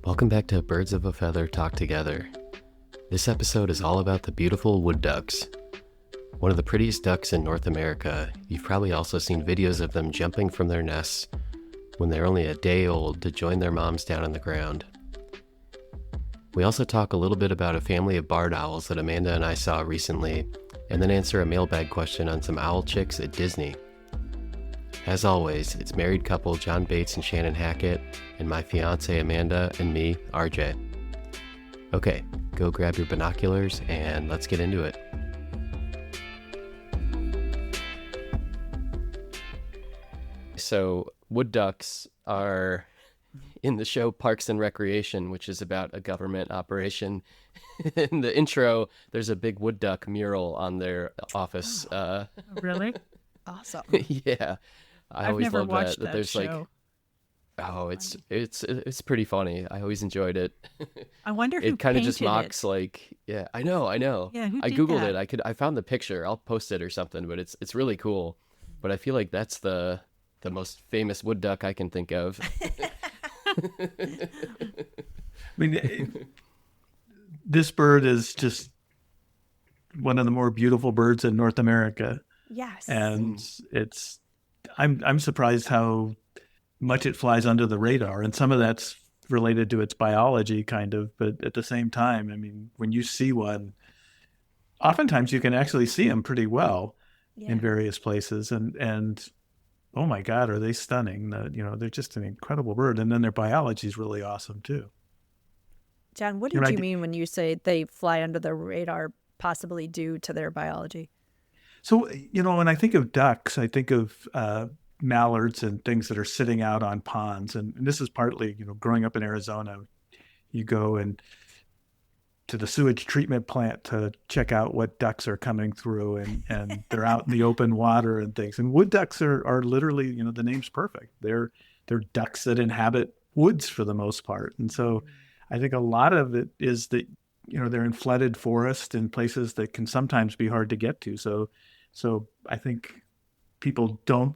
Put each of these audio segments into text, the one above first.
Welcome back to Birds of a Feather Talk Together. This episode is all about the beautiful wood ducks. One of the prettiest ducks in North America. You've probably also seen videos of them jumping from their nests when they're only a day old to join their moms down on the ground. We also talk a little bit about a family of barred owls that Amanda and I saw recently, and then answer a mailbag question on some owl chicks at Disney. As always, it's married couple John Bates and Shannon Hackett, and my fiancée Amanda, and me, RJ. Okay, go grab your binoculars and let's get into it. So, wood ducks are in the show Parks and Recreation, which is about a government operation. In the intro, there's a big wood duck mural on their office. Really? Awesome. Yeah. I always never love watched that there's show. It's pretty funny. I always enjoyed it. I wonder who It kind of just painted mocks yeah, I know. Yeah, who I did googled that? it. I found the picture. I'll post it or something, but it's really cool. But I feel like that's the most famous wood duck I can think of. I mean, this bird is just one of the more beautiful birds in North America. Yes. And I'm surprised how much it flies under the radar. And some of that's related to its biology, kind of. But at the same time, I mean, when you see one, oftentimes you can actually see them pretty well in various places. And oh my God, are they stunning? They're just an incredible bird. And then their biology is really awesome too. John, what did you mean when you say they fly under the radar, possibly due to their biology? So, when I think of ducks, I think of mallards and things that are sitting out on ponds. And this is partly, growing up in Arizona, you go and to the sewage treatment plant to check out what ducks are coming through, and they're out in the open water and things. And wood ducks are literally, the name's perfect. They're ducks that inhabit woods for the most part. And so I think a lot of it is that, they're in flooded forest in places that can sometimes be hard to get to. So I think people don't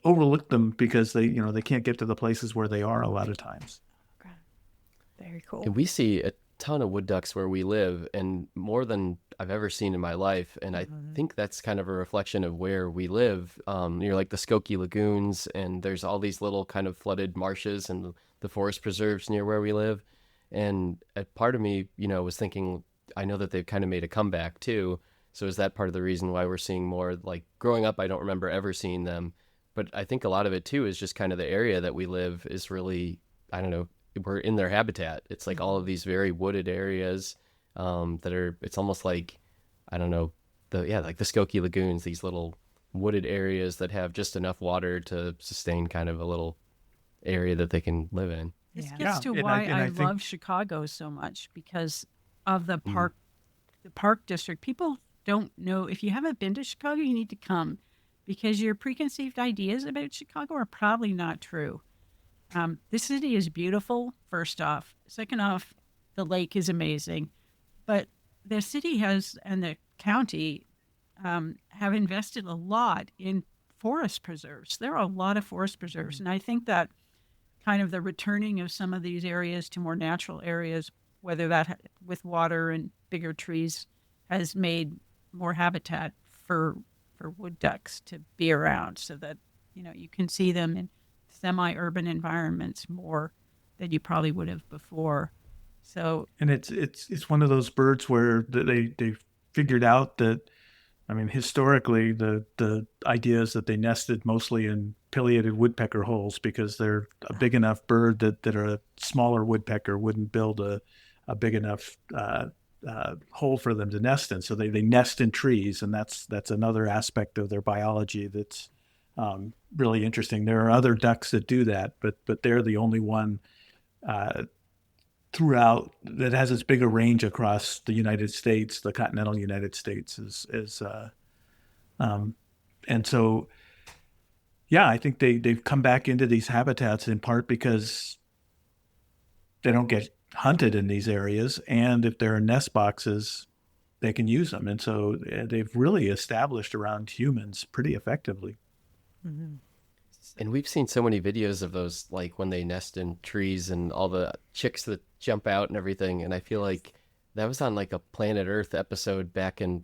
overlook them because they can't get to the places where they are a lot of times. Okay. Very cool. And we see a ton of wood ducks where we live, and more than I've ever seen in my life. And I think that's kind of a reflection of where we live. Like the Skokie lagoons, and there's all these little kind of flooded marshes and the forest preserves near where we live. And a part of me, was thinking, I know that they've kind of made a comeback too. So is that part of the reason why we're seeing more? Like growing up, I don't remember ever seeing them. But I think a lot of it too is just kind of the area that we live is really, I don't know, we're in their habitat. It's like all of these very wooded areas it's almost like, I don't know, like the Skokie lagoons, these little wooded areas that have just enough water to sustain kind of a little area that they can live in. This gets to why I love Chicago so much, because of the park district. People don't know, if you haven't been to Chicago, you need to come, because your preconceived ideas about Chicago are probably not true. The city is beautiful, first off. Second off, the lake is amazing. But the city and the county have invested a lot in forest preserves. There are a lot of forest preserves. And I think that kind of the returning of some of these areas to more natural areas, whether that with water and bigger trees, has made more habitat for wood ducks to be around, so that you can see them in semi-urban environments more than you probably would have before. So, and it's one of those birds where they figured out that, I mean, historically the idea is that they nested mostly in pileated woodpecker holes, because they're a big enough bird that a smaller woodpecker wouldn't build a big enough hole for them to nest in. So they nest in trees, and that's another aspect of their biology that's really interesting. There are other ducks that do that, but they're the only one throughout that has as big a range across the United States, the continental United States, and so. Yeah, I think they've come back into these habitats in part because they don't get hunted in these areas, and if there are nest boxes, they can use them. And so they've really established around humans pretty effectively. Mm-hmm. And we've seen so many videos of those, like when they nest in trees and all the chicks that jump out and everything. And I feel like that was on like a Planet Earth episode back in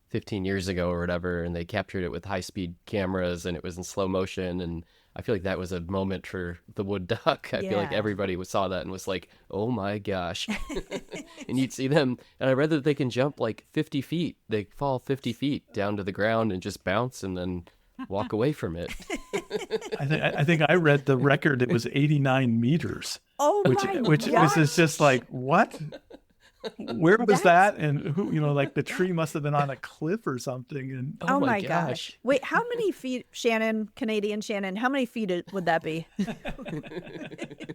15 years ago or whatever. And they captured it with high speed cameras and it was in slow motion. And I feel like that was a moment for the wood duck. I feel like everybody saw that and was like, oh my gosh. And you'd see them. And I read that they can jump like 50 feet. They fall 50 feet down to the ground and just bounce and then walk away from it. I think I read the record. It was 89 meters. Oh which is just like, what? Where was that? And who? Like the tree must have been on a cliff or something. And oh my gosh! Wait, how many feet, Shannon? Canadian Shannon? How many feet would that be?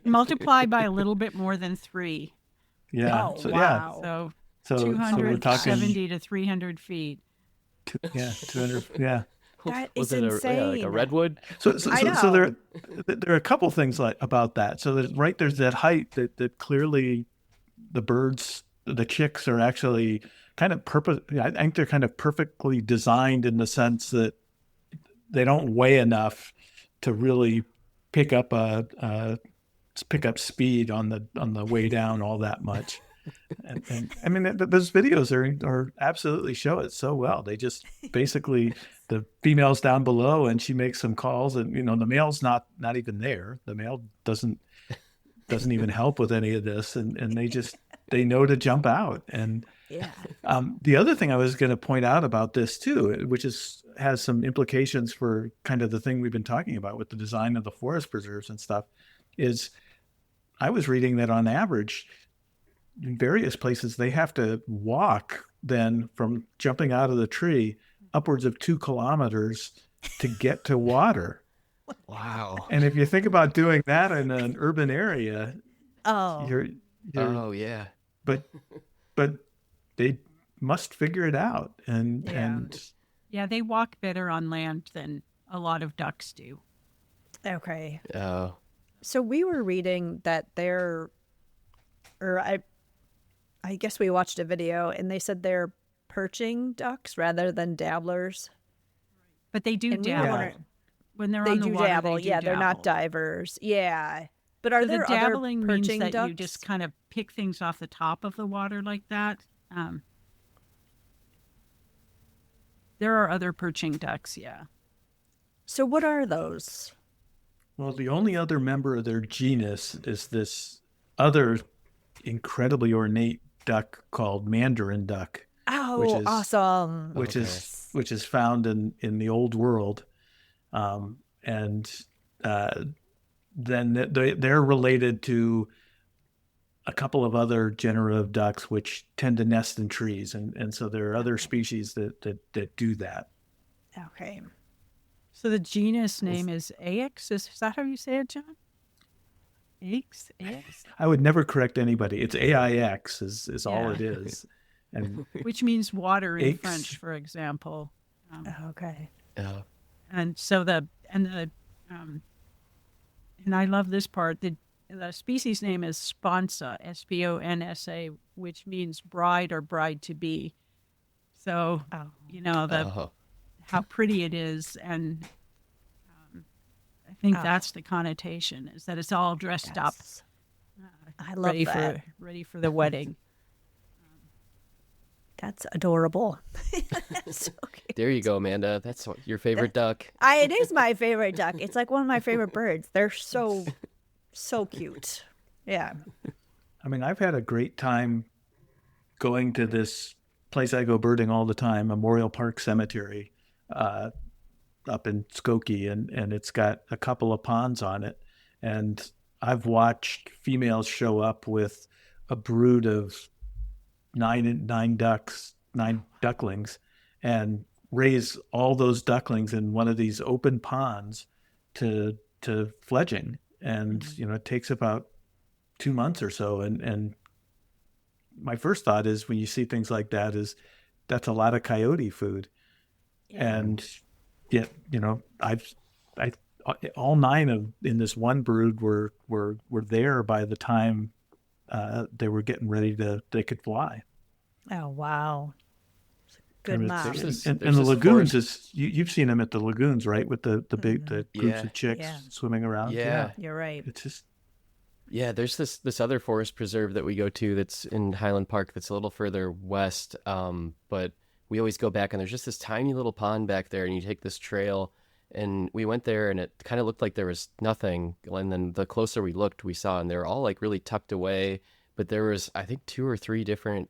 Multiply by a little bit more than 3. Yeah. Oh, wow. So 270 to 300 feet. 200. Yeah. That is insane. Like a redwood? So there are a couple things about that. So there's that height that clearly the chicks are actually kind of I think they're kind of perfectly designed in the sense that they don't weigh enough to really pick up speed on the way down all that much. And I mean, those videos are absolutely show it so well. They just basically, the female's down below and she makes some calls and, the male's not even there. The male doesn't even help with any of this. And they know to jump out. And the other thing I was going to point out about this too, which has some implications for kind of the thing we've been talking about with the design of the forest preserves and stuff, is I was reading that on average, in various places, they have to walk then from jumping out of the tree upwards of 2 kilometers to get to water. Wow. And if you think about doing that in an urban area, yeah. But they must figure it out. And they walk better on land than a lot of ducks do. Okay. Oh. So we were reading that I guess we watched a video and they said they're perching ducks rather than dabblers. But they do dabble. When they're on the water, dabble. They do they're dabble. Not divers. Yeah. But are there the dabbling other perching means that ducks? you just kind of pick things off the top of the water like that. There are other perching ducks, yeah. So what are those? Well, the only other member of their genus is this other incredibly ornate duck called mandarin duck. Oh, awesome! Which is found in the Old World, and then they're related to a couple of other genera of ducks which tend to nest in trees, and so there are other species that do that. Okay. So the genus name is AX. Is that how you say it, John? AX? I would never correct anybody. It's AIX is all it is. And which means water in French, for example. Okay. Yeah. And so and I love this part. The species name is Sponsa, Sponsa, which means bride or bride to be. So how pretty it is, and I think that's the connotation, is that it's all dressed up. I love that. Ready for the wedding. That's adorable. That's so cute. There you go, Amanda. That's your favorite duck. It is my favorite duck. It's like one of my favorite birds. They're so cute. Yeah. I mean, I've had a great time going to this place I go birding all the time, Memorial Park Cemetery, up in Skokie, and it's got a couple of ponds on it. And I've watched females show up with a brood of nine ducklings, and raise all those ducklings in one of these open ponds to fledging. And, it takes about 2 months or so. And my first thought is, when you see things like that, is that's a lot of coyote food. Yeah. And yet, all 9 in this one brood were there by the time they were getting ready they could fly. Oh, wow. Good And, mom. and the lagoons is you've seen them at the lagoons, right? With the big the groups of chicks swimming around. Yeah, you're right. It's just there's this other forest preserve that we go to that's in Highland Park that's a little further west. But we always go back, and there's just this tiny little pond back there, and you take this trail, and we went there, and it kind of looked like there was nothing. And then the closer we looked, we saw, and they were all like really tucked away. But there was, I think, 2 or 3 different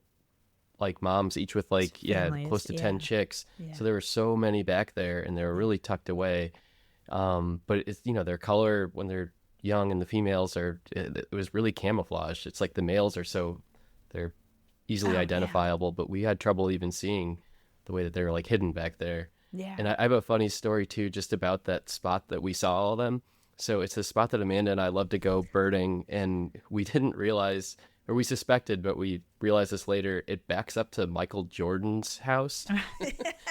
like moms, each with like families, close to 10 chicks. So there were so many back there, and they were really tucked away. But it's, their color when they're young, and the females it was really camouflaged. It's like the males they're easily identifiable, but we had trouble even seeing the way that they were like hidden back there. And I have a funny story too, just about that spot that we saw all of them. So it's a spot that Amanda and I love to go birding, and we didn't realize, or we suspected, but we realized this later, it backs up to Michael Jordan's house.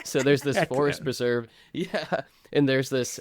So there's this forest preserve. Yeah. And there's this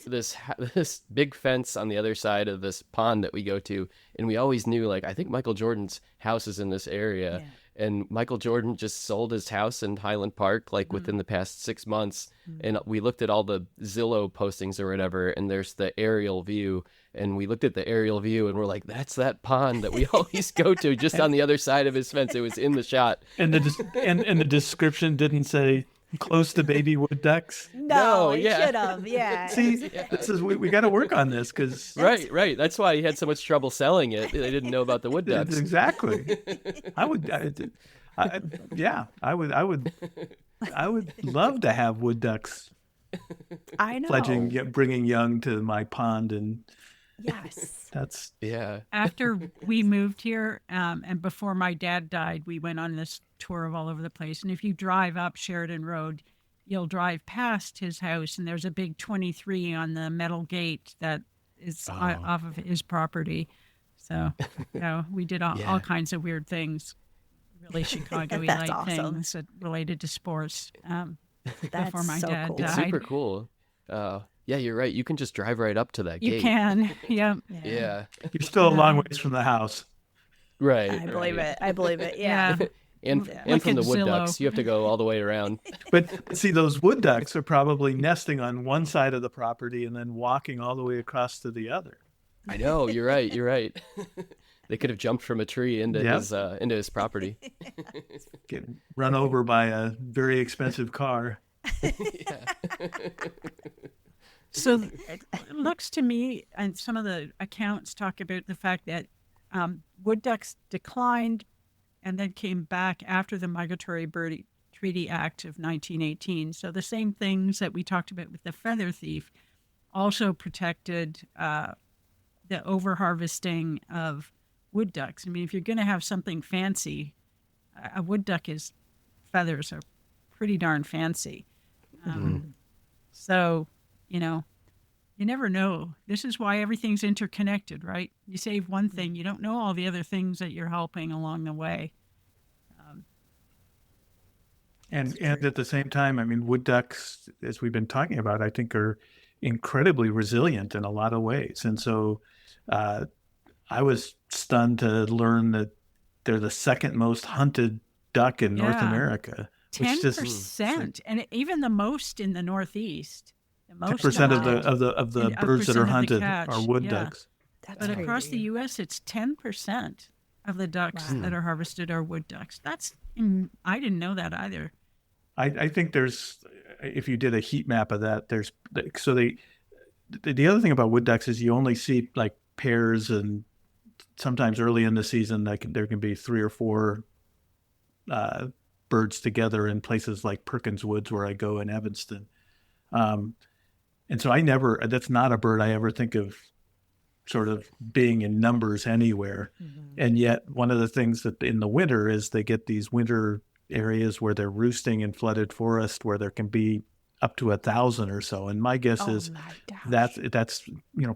big fence on the other side of this pond that we go to. And we always knew, like, I think Michael Jordan's house is in this area. Yeah. And Michael Jordan just sold his house in Highland Park, like within the past 6 months. And we looked at all the Zillow postings or whatever, and there's the aerial view. And we looked at the aerial view, and we're like, that's that pond that we always go to, just on the other side of his fence. It was in the shot. And the description didn't say close to baby wood ducks. No, it should have. Yeah. See, this is we got to work on this because right. That's why he had so much trouble selling it. They didn't know about the wood ducks. Exactly. I would love to have wood ducks. I know. Fledging, bringing young to my pond, and yes, that's After we moved here, and before my dad died, we went on this tour of all over the place. And if you drive up Sheridan Road, you'll drive past his house, and there's a big 23 on the metal gate that is off of his property. So, we did all kinds of weird things, really Chicago-y like things that related to sports. Before my dad died. It's super cool. Yeah, you're right. You can just drive right up to that gate. You can, yeah. You're still a long ways from the house. Right. I believe it. Yeah. And from the wood ducks, you have to go all the way around. But see, those wood ducks are probably nesting on one side of the property and then walking all the way across to the other. I know. You're right. They could have jumped from a tree into his property. Get run over by a very expensive car. So it looks to me, and some of the accounts talk about the fact that wood ducks declined and then came back after the Migratory Bird Treaty Act of 1918. So the same things that we talked about with the feather thief also protected the overharvesting of wood ducks. I mean, if you're going to have something fancy, a wood duck's feathers are pretty darn fancy. So, you never know. This is why everything's interconnected, right? You save one thing, you don't know all the other things that you're helping along the way. And at the same time, I mean, wood ducks, as we've been talking about, I think are incredibly resilient in a lot of ways. And so I was stunned to learn that they're the second most hunted duck in North America. 10%, and even the most in the Northeast. 10% of the birds that are hunted are wood ducks. But across the U.S., it's 10% of the ducks that are harvested are wood ducks. I didn't know that either. I think there's, if you did a heat map of that, the other thing about wood ducks is you only see like pairs, and sometimes early in the season there can be 3 or 4 birds together in places like Perkins Woods, where I go in Evanston. And so that's not a bird I ever think of sort of being in numbers anywhere. And yet one of the things that in the winter is they get these winter areas where they're roosting in flooded forest where there can be up to 1,000 or so. And my guess is that's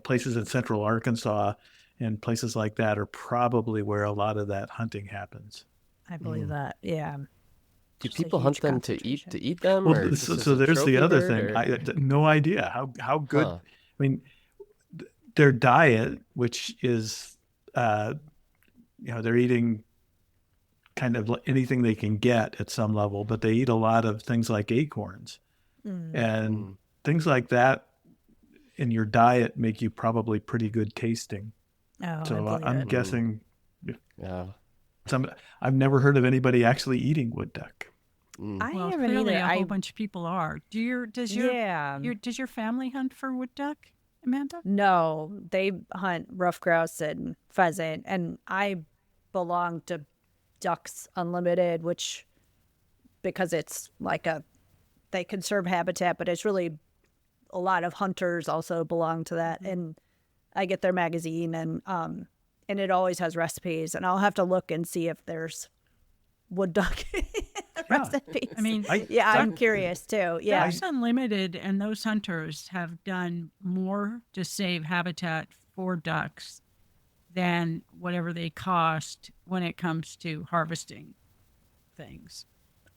places in central Arkansas and places like that are probably where a lot of that hunting happens. I believe that. Yeah. Do people hunt them to eat them? Well, or so there's the other thing. I had no idea how good. I mean, their diet, which is, they're eating kind of anything they can get at some level, but they eat a lot of things like acorns. And things like that in your diet make you probably pretty good tasting. Oh, so I'm guessing. Yeah. I've never heard of anybody actually eating wood duck. I Well, haven't clearly either. a whole bunch of people are. Does your family hunt for wood duck, Amanda? No, they hunt rough grouse and pheasant, and I belong to Ducks Unlimited, which because it's like they conserve habitat, but it's really a lot of hunters also belong to that, and I get their magazine, and it always has recipes, and I'll have to look and see if there's wood duck recipes. I mean, I'm curious too. Yeah, Ducks Unlimited and those hunters have done more to save habitat for ducks than whatever they cost when it comes to harvesting things.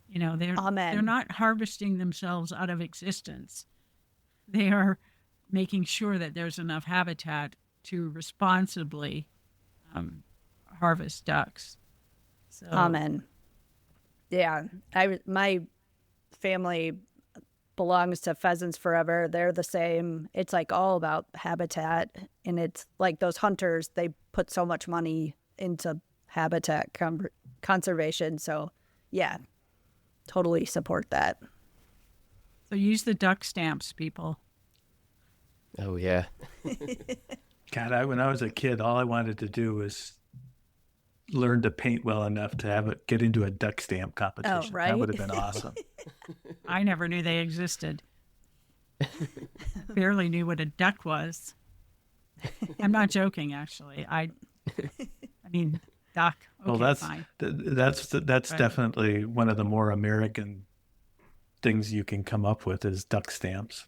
You know, they're not harvesting themselves out of existence. They are making sure that there's enough habitat to responsibly harvest ducks. So, Amen. Yeah, my family belongs to Pheasants Forever. They're the same. It's like all about habitat, and it's like those hunters, they put so much money into habitat conservation. So, yeah, totally support that. So use the duck stamps, people. Oh, yeah. God, when I was a kid, all I wanted to do was learn to paint well enough to get into a duck stamp competition. Oh, right? That would have been awesome. I never knew they existed. Barely knew what a duck was. I'm not joking, actually. I mean, duck. Okay, well, fine. That's right. Definitely one of the more American things you can come up with is duck stamps.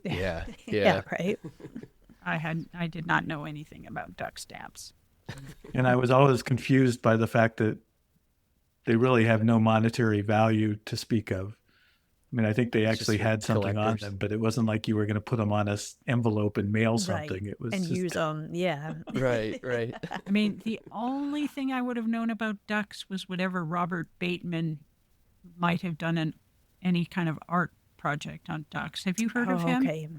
Yeah. Yeah, right. I did not know anything about duck stamps. And I was always confused by the fact that they really have no monetary value to speak of. I mean, I think they actually had something on them, but it wasn't like you were going to put them on an envelope and mail something. Right. It was and use them. Yeah. Right. I mean, the only thing I would have known about ducks was whatever Robert Bateman might have done any kind of art project on ducks. Have you heard of him? Okay.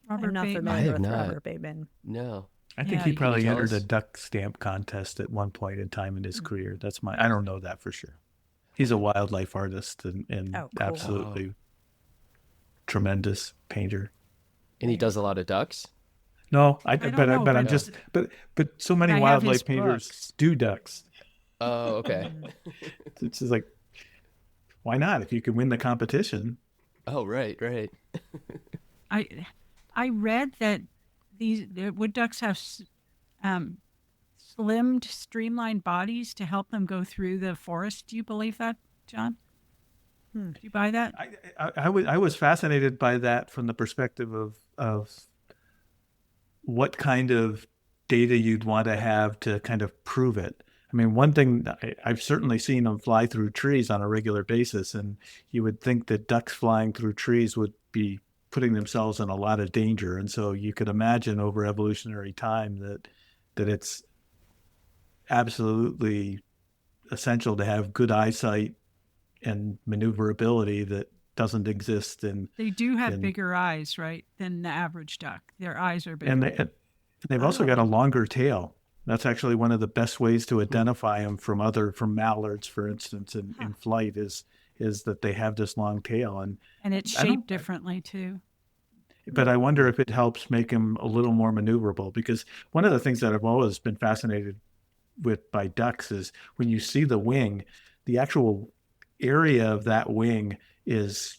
Robert I'm not Bateman. familiar with Robert Bateman. No. I think he probably entered a duck stamp contest at one point in time in his career. I don't know that for sure. He's a wildlife artist and cool. absolutely tremendous painter. And he does a lot of ducks? No, but so many wildlife painters do ducks. Oh, okay. It's just like, why not? If you can win the competition. Oh, right. I read that the wood ducks have slimmed, streamlined bodies to help them go through the forest. Do you believe that, John? Do you buy that? I was fascinated by that from the perspective of what kind of data you'd want to have to kind of prove it. I mean, one thing, I've certainly seen them fly through trees on a regular basis, and you would think that ducks flying through trees would be putting themselves in a lot of danger. And so you could imagine over evolutionary time that it's absolutely essential to have good eyesight and maneuverability that doesn't exist They do have bigger eyes, right, than the average duck. Their eyes are bigger. And they've also got a longer tail. That's actually one of the best ways to identify them from mallards, for instance, in flight is that they have this long tail. And it's shaped differently too. But I wonder if it helps make them a little more maneuverable, because one of the things that I've always been fascinated with by ducks is when you see the wing, the actual area of that wing is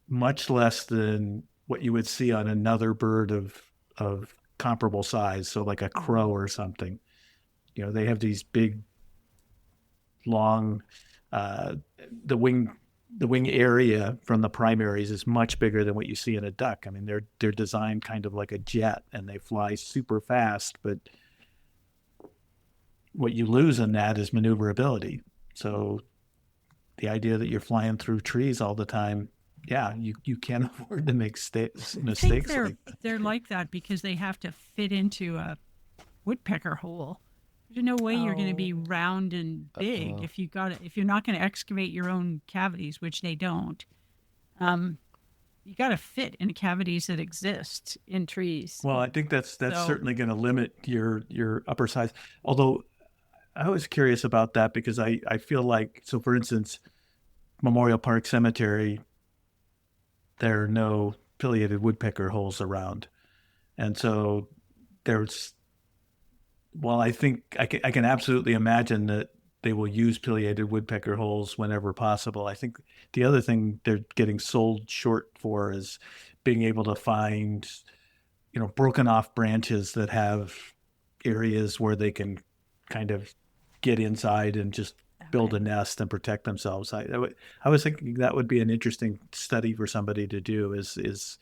much less than what you would see on another bird of comparable size. So like a crow or something, they have these big, long, the wing area from the primaries is much bigger than what you see in a duck. I mean, they're designed kind of like a jet and they fly super fast, but what you lose in that is maneuverability. So the idea that you're flying through trees all the time, you can't afford to make mistakes. They're like that because they have to fit into a woodpecker hole. There's no way you're going to be round and big if you're not going to excavate your own cavities, which they don't. You got to fit in cavities that exist in trees. Well, I think that's certainly going to limit your upper size. Although I was curious about that because I feel like, so for instance, Memorial Park Cemetery, there are no pileated woodpecker holes around. And so while I think I can absolutely imagine that they will use pileated woodpecker holes whenever possible. I think the other thing they're getting sold short for is being able to find, broken off branches that have areas where they can kind of get inside and just build a nest and protect themselves. I was thinking that would be an interesting study for somebody to do is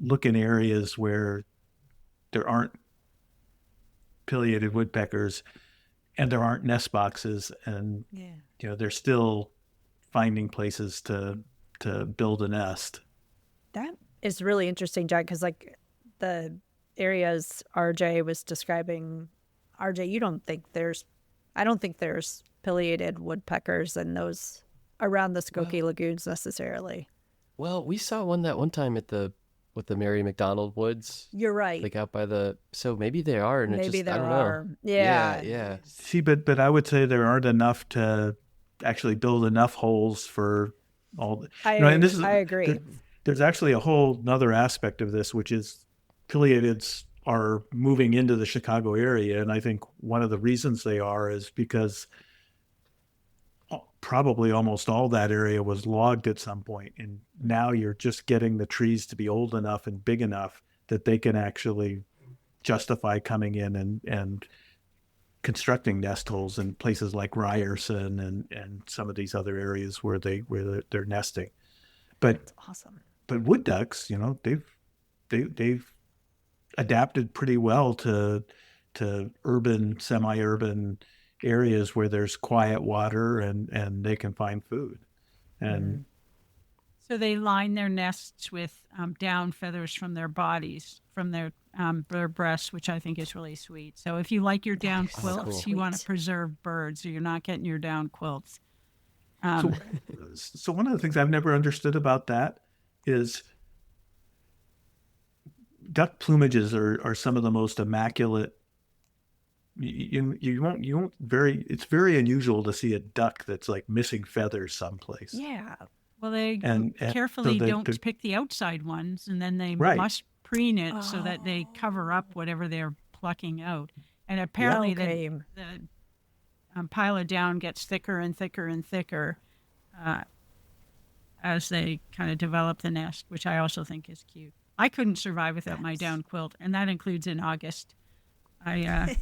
look in areas where there aren't pileated woodpeckers and there aren't nest boxes, and they're still finding places to build a nest. That is really interesting, Jack, because like the areas RJ was describing, RJ, I don't think there's pileated woodpeckers in those around the Skokie lagoons necessarily. Well, we saw one that one time with the Mary McDonald Woods. You're right. Like out by so maybe they are, and maybe I there don't are. know. Yeah. See, but I would say there aren't enough to actually build enough holes for all. I agree. There's actually a whole another aspect of this, which is pileatids are moving into the Chicago area, and I think one of the reasons they are is because probably almost all that area was logged at some point, and now you're just getting the trees to be old enough and big enough that they can actually justify coming in and constructing nest holes in places like Ryerson and some of these other areas where they're nesting. But that's awesome. But wood ducks, they've adapted pretty well to urban, semi-urban areas where there's quiet water and they can find food. And so they line their nests with down feathers from their bodies, from their breasts, which I think is really sweet. So if you like your down quilts, you want to preserve birds, or you're not getting your down quilts. So one of the things I've never understood about that is duck plumages are some of the most immaculate. It's very unusual to see a duck that's like missing feathers someplace. Yeah. Well, they carefully don't pick the outside ones, and then they must preen it so that they cover up whatever they're plucking out. And apparently the pile of down gets thicker and thicker and thicker as they kind of develop the nest, which I also think is cute. I couldn't survive without my down quilt, and that includes in August. Did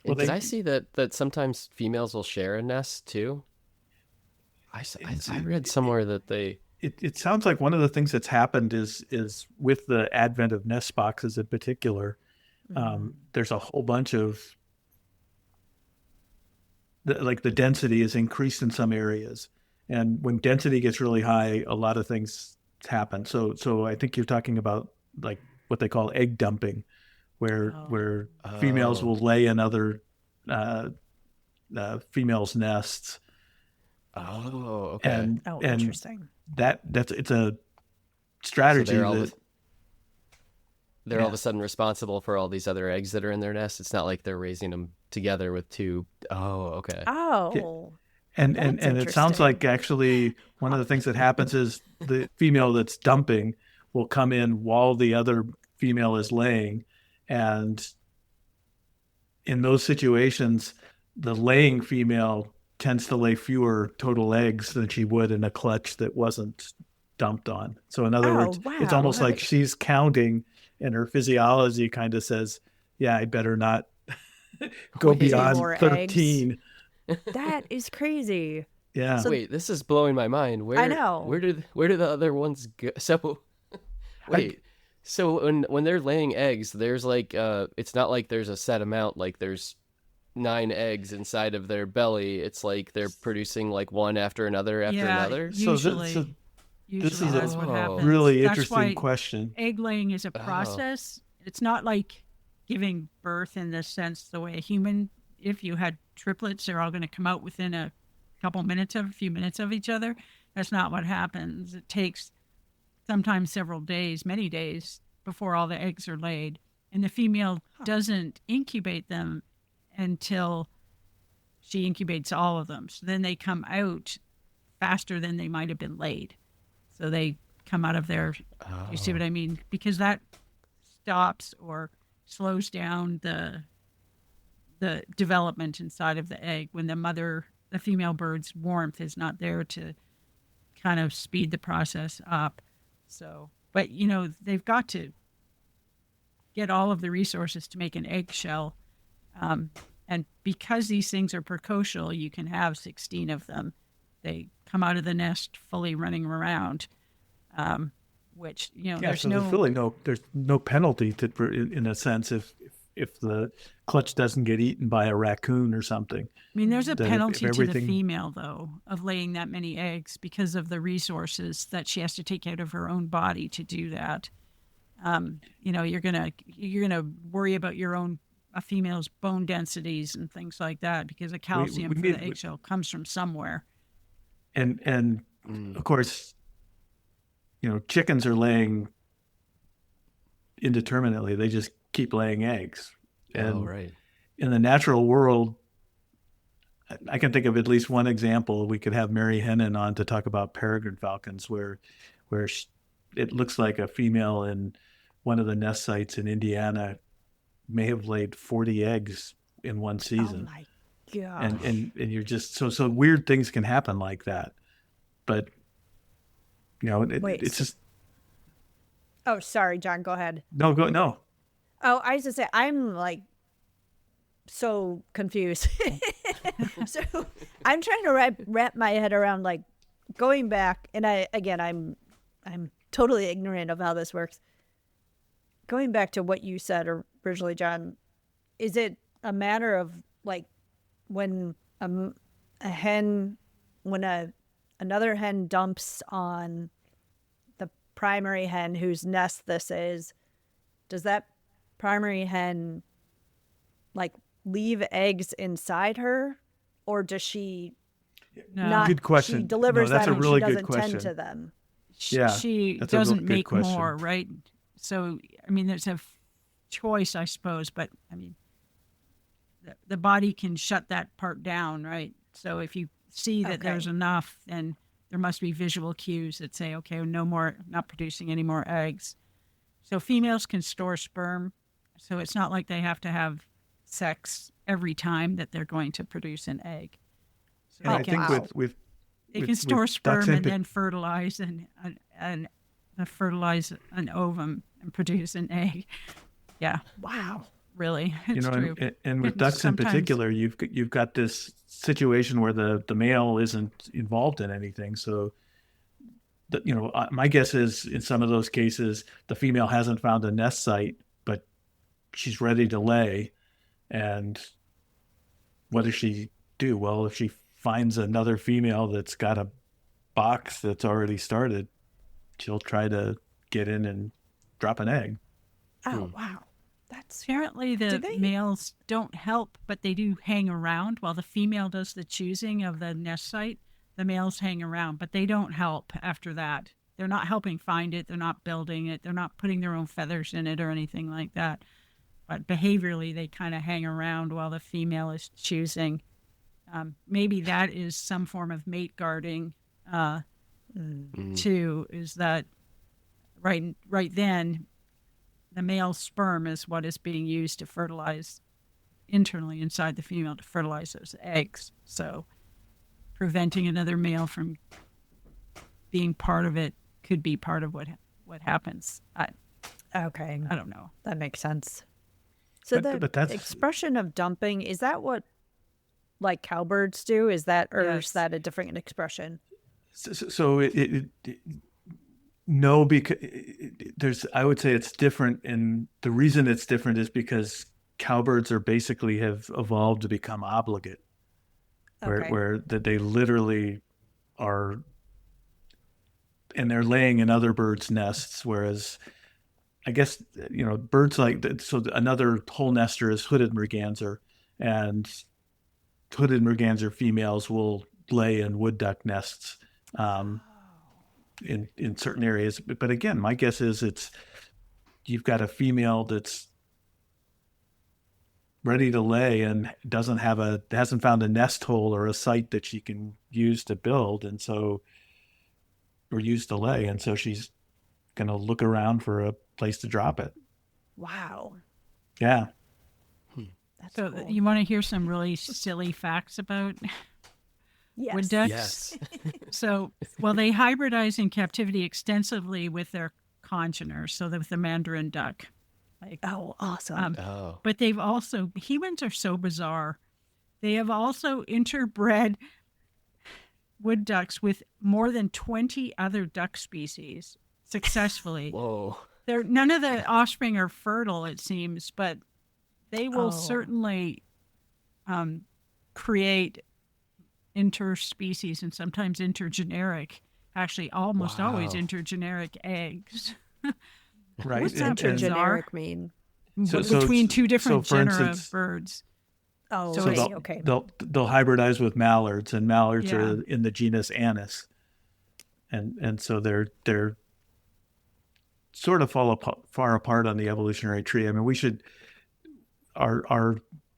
I see that sometimes females will share a nest too? I read somewhere that they... It sounds like one of the things that's happened is with the advent of nest boxes in particular, there's a whole bunch of... the density is increased in some areas. And when density gets really high, a lot of things happen. So I think you're talking about like what they call egg dumping, where females will lay in other females' nests. Oh, okay. And interesting. It's a strategy so they're all of a sudden responsible for all these other eggs that are in their nest. It's not like they're raising them together with two. Oh, okay. Oh. Yeah. And it sounds like actually one of the things that happens is the female that's dumping will come in while the other female is laying. And in those situations, the laying female tends to lay fewer total eggs than she would in a clutch that wasn't dumped on. So in other words, it's almost like she's counting, and her physiology kind of says, yeah, I better not go beyond 13. That is crazy. Yeah. So, wait, this is blowing my mind. I know. Where do the other ones go? So wait. So when they're laying eggs, there's like it's not like there's a set amount, like there's 9 eggs inside of their belly. It's like they're producing like one after another after another. Usually, this is that's what happens. Really that's interesting question. Egg laying is a process. It's not like giving birth in the sense the way a human, if you had triplets, they're all going to come out within a few minutes of each other. That's not what happens. It takes sometimes several days, many days, before all the eggs are laid. And the female doesn't incubate them until she incubates all of them. So then they come out faster than they might have been laid. So they come out of there. Oh. You see what I mean? Because that stops or slows down the development inside of the egg when the female bird's warmth is not there to kind of speed the process up. So, but they've got to get all of the resources to make an eggshell. And because these things are precocial, you can have 16 of them. They come out of the nest fully running around, which, there's there's no penalty in a sense if the clutch doesn't get eaten by a raccoon or something. I mean, there's a penalty to the female, though, of laying that many eggs because of the resources that she has to take out of her own body to do that. You're gonna worry about a female's bone densities and things like that because the calcium for the eggshell comes from somewhere. And of course, chickens are laying indeterminately. They just keep laying eggs. And right. In the natural world, I can think of at least one example. We could have Mary Hennon on to talk about peregrine falcons, where it looks like a female in one of the nest sites in Indiana may have laid 40 eggs in one season. Oh my God. And you're just so weird things can happen like that. But it's just. Oh, sorry, John, go ahead. No. Oh, I was to say I'm like so confused. So I'm trying to wrap my head around like going back, and I'm totally ignorant of how this works. Going back to what you said originally, John, is it a matter of like when another hen dumps on the primary hen whose nest this is, does that primary hen like leave eggs inside her, or does she not? Good question. She delivers that's them a really and she good doesn't tend question. to them. She doesn't make more, right? So, I mean, there's a choice, I suppose, but I mean, the body can shut that part down, right? So if you see that there's enough, then there must be visual cues that say, okay, no more, not producing any more eggs. So females can store sperm. So it's not like they have to have sex every time that they're going to produce an egg. So and I think they can store sperm and then fertilize and fertilize an ovum and produce an egg. Yeah. Wow. Really, it's true. And with ducks in particular, you've got this situation where the male isn't involved in anything. So, my guess is in some of those cases, the female hasn't found a nest site, but she's ready to lay. And what does she do? Well, if she finds another female that's got a box that's already started, she'll try to get in and drop an egg. Oh, wow. That's apparently the males don't help, but they do hang around while the female does the choosing of the nest site. The males hang around, but they don't help after that. They're not helping find it. They're not building it. They're not putting their own feathers in it or anything like that. But behaviorally, they kind of hang around while the female is choosing. Maybe that is some form of mate guarding, too, is that right then, the male sperm is what is being used to fertilize internally inside the female to fertilize those eggs. So preventing another male from being part of it could be part of what happens. I don't know. That makes sense. So but that's, expression of dumping, is that what like cowbirds do? Is that is that a different expression? So no, because I would say it's different, and the reason it's different is because cowbirds have evolved to become obligate, where that they literally are, and they're laying in other birds' nests, whereas I guess, birds so another whole nester is hooded merganser, and hooded merganser females will lay in wood duck nests in certain areas. But again, my guess is you've got a female that's ready to lay and hasn't found a nest hole or a site that she can use to build, or use to lay, and so she's going to look around for a place to drop it. Wow. Yeah. That's So cool. you want to hear some really silly facts about wood ducks? Yes. So, they hybridize in captivity extensively with their congeners, so with the mandarin duck. Oh, awesome. But they've also, humans are so bizarre. They have also interbred wood ducks with more than 20 other duck species successfully. Whoa. None of the offspring are fertile, it seems, but they will certainly create interspecies and sometimes intergeneric, actually almost always intergeneric eggs. Right. What's that Intergeneric mean? Between two different for genera instance, of birds. Oh, So okay. it's- Okay. They'll hybridize with mallards, and mallards Yeah. are in the genus Anis, and so they're sort of far apart on the evolutionary tree. I mean, we should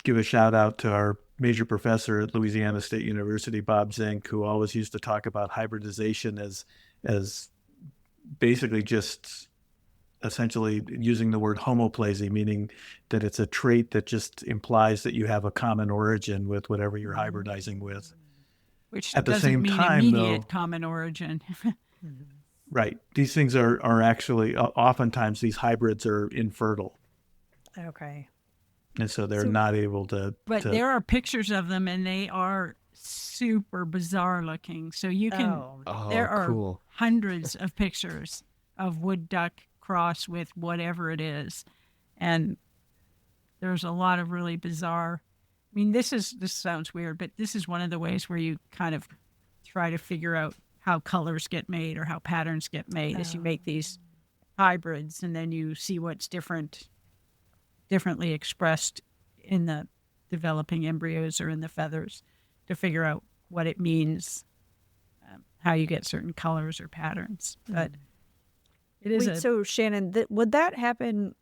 give a shout out to our major professor at Louisiana State University, Bob Zink, who always used to talk about hybridization as basically just essentially using the word homoplasy, meaning that it's a trait that just implies that you have a common origin with whatever you're hybridizing with. Which At the doesn't same mean time, immediate though, common origin. right, these things are actually oftentimes these hybrids are infertile, Okay. and so they're So- not able to. But there are pictures of them, and they are super bizarre looking. So you can. Oh, There are cool. hundreds of pictures of wood duck cross with whatever it is, and there's a lot of really bizarre. I mean, this sounds weird, but this is one of the ways where you kind of try to figure out how colors get made or how patterns get made as you make these hybrids, and then you see what's differently expressed in the developing embryos or in the feathers to figure out what it means, how you get certain colors or patterns. But it is So Shannon, would that happen?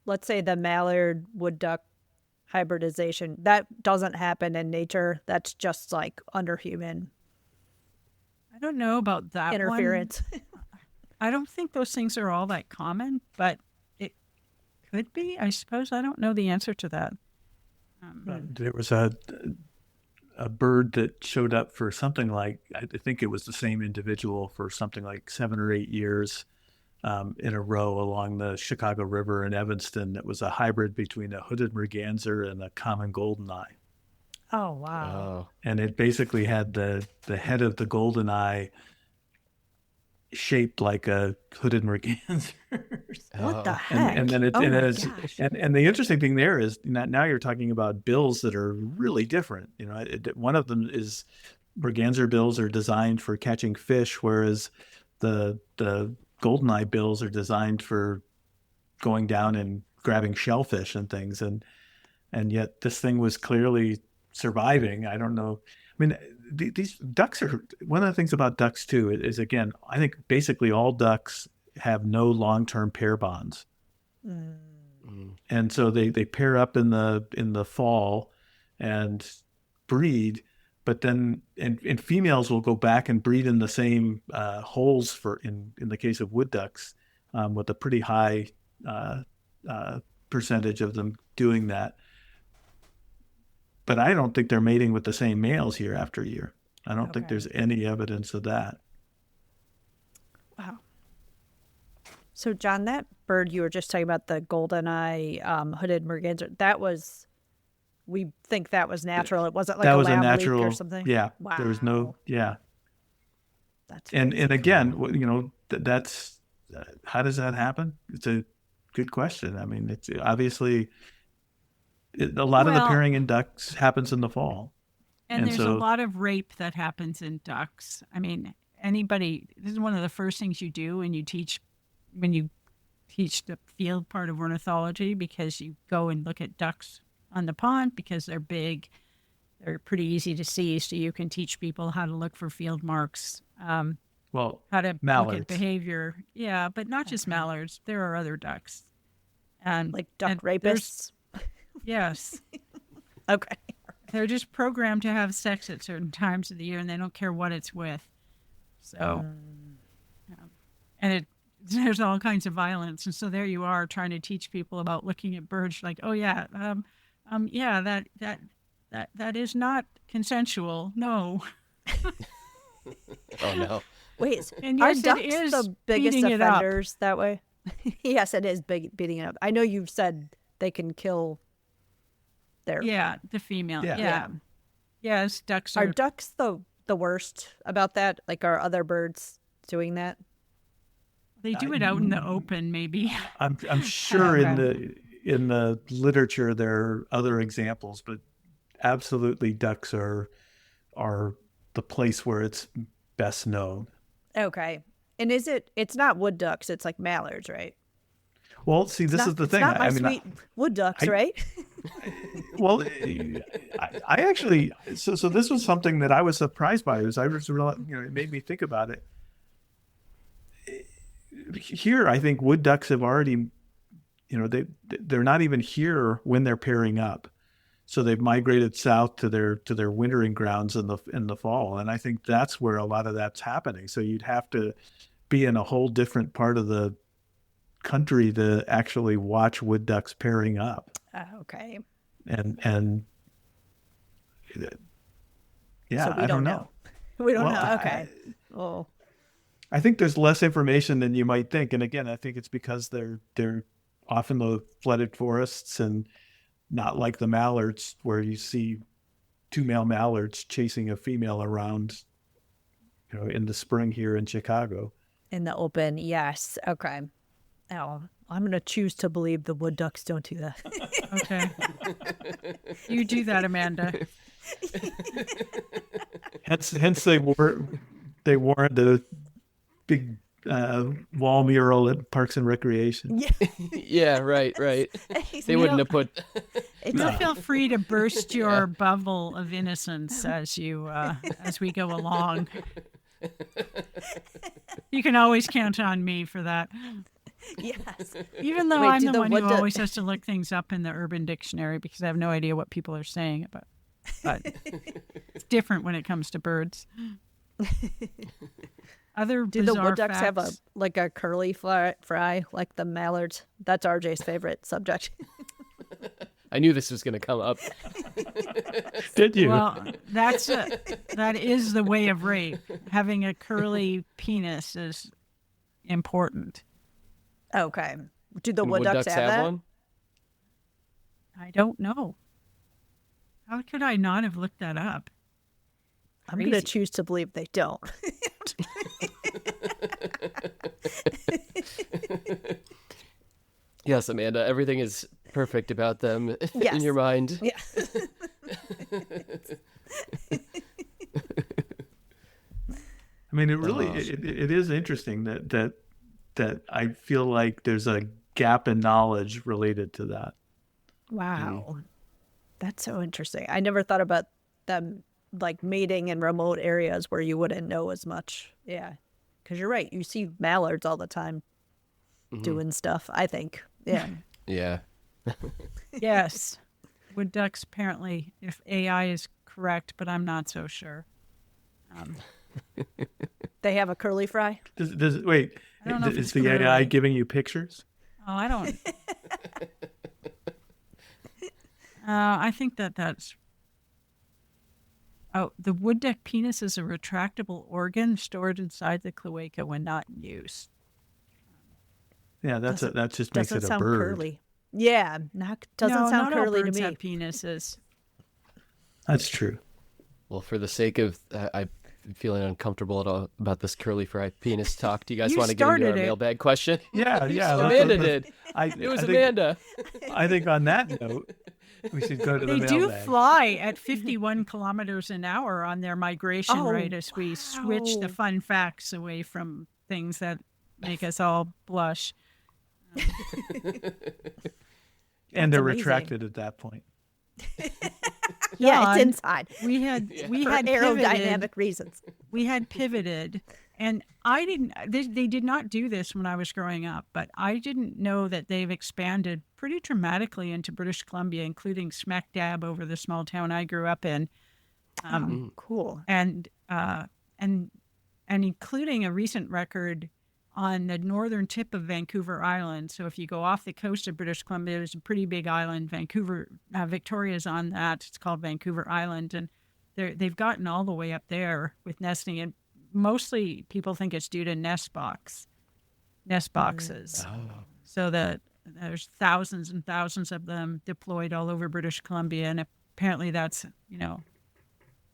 Let's say the mallard wood duck hybridization, that doesn't happen in nature. That's just like under human I don't know about that interference. one. I don't think those things are all that common, but it could be. I suppose I don't know the answer to that. There was a bird that showed up for something like, I think it was the same individual for something like 7 or 8 years in a row along the Chicago River in Evanston. That was a hybrid between a hooded merganser and a common goldeneye. Oh, wow. Oh. And it basically had the head of the goldeneye shaped like a hooded merganser. What the heck? And then Oh my it's gosh. and the interesting thing there is now you're talking about bills that are really different. One of them is merganser bills are designed for catching fish, whereas the goldeneye bills are designed for going down and grabbing shellfish and things. And yet this thing was clearly surviving. I don't know. I mean, these ducks are, one of the things about ducks too is again, I think basically all ducks have no long-term pair bonds. And so they pair up in the fall and breed, but then and females will go back and breed in the same holes in the case of wood ducks, with a pretty high percentage of them doing that. But I don't think they're mating with the same males year after year. I don't think there's any evidence of that. Wow. So, John, that bird you were just talking about, the goldeneye hooded merganser, we think that was natural. It wasn't like That a was a lab natural, leak or something? yeah. Wow. There was no, yeah. That's And crazy. again, that's how does that happen? It's a good question. I mean, it's obviously a lot of the pairing in ducks happens in the fall. And there's a so, lot of rape that happens in ducks. I mean, this is one of the first things you do when you teach the field part of ornithology, because you go and look at ducks on the pond because they're big. They're pretty easy to see, so you can teach people how to look for field marks, how to mallards. look at behavior. Yeah, but not just mallards. There are other ducks. And like duck rapists? Yes. Okay. They're just programmed to have sex at certain times of the year, and they don't care what it's with. So, and there's all kinds of violence. And so there you are trying to teach people about looking at birds like, oh yeah, that is not consensual. No. Oh no. Wait, And are yes, it ducks is the biggest beating it up. offenders that way? Yes, it is beating it up. I know you've said they can kill their... Yeah, the female. Yeah. Yeah. Yes, ducks Are ducks the worst about that? Like, are other birds doing that? They do it out in the open, maybe. I'm sure in the literature there are other examples, but absolutely ducks are the place where it's best known. Okay. And it's not wood ducks, it's like mallards, right? Well, see, this is the thing. It's not my sweet wood ducks, right? Well, I actually, so this was something that I was surprised by. It made me think about it. Here, I think wood ducks have already, they're not even here when they're pairing up. So they've migrated south to their wintering grounds in the fall, and I think that's where a lot of that's happening. So you'd have to be in a whole different part of the country to actually watch wood ducks pairing up. Okay. And yeah, so I don't know. We don't know. Okay. I think there's less information than you might think, and again, I think it's because they're often the flooded forests and not like the mallards where you see two male mallards chasing a female around, in the spring here in Chicago. In the open, yes. Okay. Oh, I'm going to choose to believe the wood ducks don't do that. Okay. You do that, Amanda. Hence they wore the big wall mural at Parks and Recreation. Yeah, Yeah, right. They wouldn't have put. You'll feel free to burst your bubble of innocence as we go along. You can always count on me for that. Yes. Even though I'm the one who always has to look things up in the Urban Dictionary because I have no idea what people are saying about. But it's different when it comes to birds. Other Do the wood ducks facts, have a curly fry like the mallards? That's RJ's favorite subject. I knew this was going to come up. Did you? Well, that is the way of rape. Having a curly penis is important. Okay. Do the And wood ducks have that? one? I don't know. How could I not have looked that up? I'm going to choose to believe they don't. Yes, Amanda, everything is perfect about them Yes. in your mind. Yeah. I mean, it is interesting that I feel like there's a gap in knowledge related to that. Wow. That's so interesting. I never thought about them like mating in remote areas where you wouldn't know as much. Yeah. Because you're right. You see mallards all the time doing stuff, I think. Yeah. Yeah. Yes. Wood ducks, apparently, if AI is correct, but I'm not so sure. They have a curly fry? Wait, I don't know if is it's the curly. AI giving you pictures? Oh, I don't. I think that's. Oh, the wood duck penis is a retractable organ stored inside the cloaca when not in use. Yeah, that just makes it a sound bird. curly. Yeah, doesn't sound not all curly to birds me. have penises. That's true. Well, for the sake of, I'm feeling uncomfortable about this curly fry penis talk. Do you guys You want to get into our started it. mailbag question? Yeah. Amanda did. It was Amanda. I think on that note, we should go to the They do mailbag. fly at 51 kilometers an hour on their migration, Oh, right? As we switch the wow. fun facts away from things that make us all blush. And they're amazing. retracted at that point. Yeah, it's John, inside we had aerodynamic pivoted. reasons. We had pivoted, and I didn't. They did not do this when I was growing up, but I didn't know that they've expanded pretty dramatically into British Columbia, including smack dab over the small town I grew up in. Cool. and including a recent record on the northern tip of Vancouver Island. So if you go off the coast of British Columbia, there's a pretty big island. Victoria's on that. It's called Vancouver Island, and they've gotten all the way up there with nesting. And mostly people think it's due to nest boxes. So that there's thousands and thousands of them deployed all over British Columbia, and apparently that's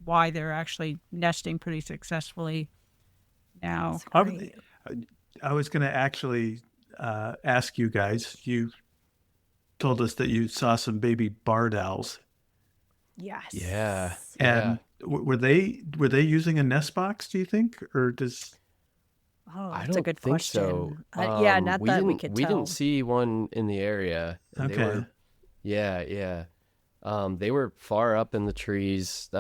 why they're actually nesting pretty successfully now. I was going to actually ask you guys. You told us that you saw some baby barred owls. Yes. Yeah. And were they using a nest box, do you think? Or does... Oh, I that's a don't good think question. so. Yeah, not that we didn't- could We tell. didn't see one in the area. And Okay. They were far up in the trees.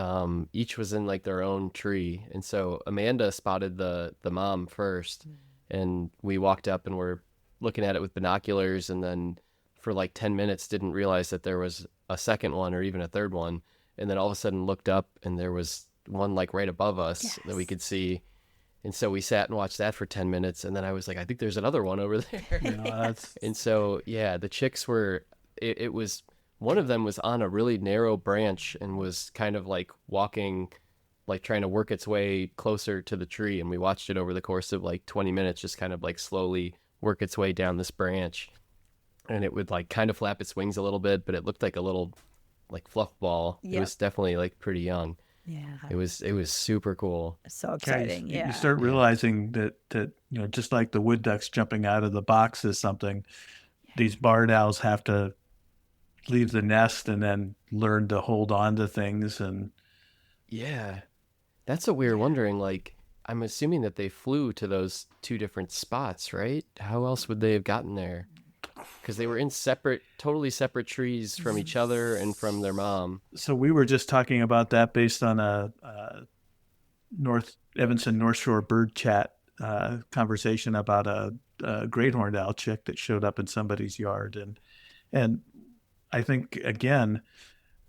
Each was in like their own tree. And so Amanda spotted the mom first, and we walked up and were looking at it with binoculars, and then for like 10 minutes didn't realize that there was a second one or even a third one. And then all of a sudden looked up and there was one like right above us that we could see. And so we sat and watched that for 10 minutes. And then I was like, I think there's another one over there. And so, the chicks were, it was, one of them was on a really narrow branch and was kind of like walking, like trying to work its way closer to the tree. And we watched it over the course of like 20 minutes, just kind of like slowly work its way down this branch. And it would like kind of flap its wings a little bit, but it looked like a little like fluff ball. Yep. It was definitely like pretty young. Yeah. It was super cool. So exciting. Guys, Yeah. You start realizing that just like the wood ducks jumping out of the box is something, these barred owls have to leave the nest and then learn to hold on to things. And Yeah. That's what we were wondering. Like, I'm assuming that they flew to those two different spots, right? How else would they have gotten there? Because they were in totally separate trees from each other and from their mom. so we were just talking about that based on a North Evanston North Shore bird chat conversation about a great horned owl chick that showed up in somebody's yard. And I think, again,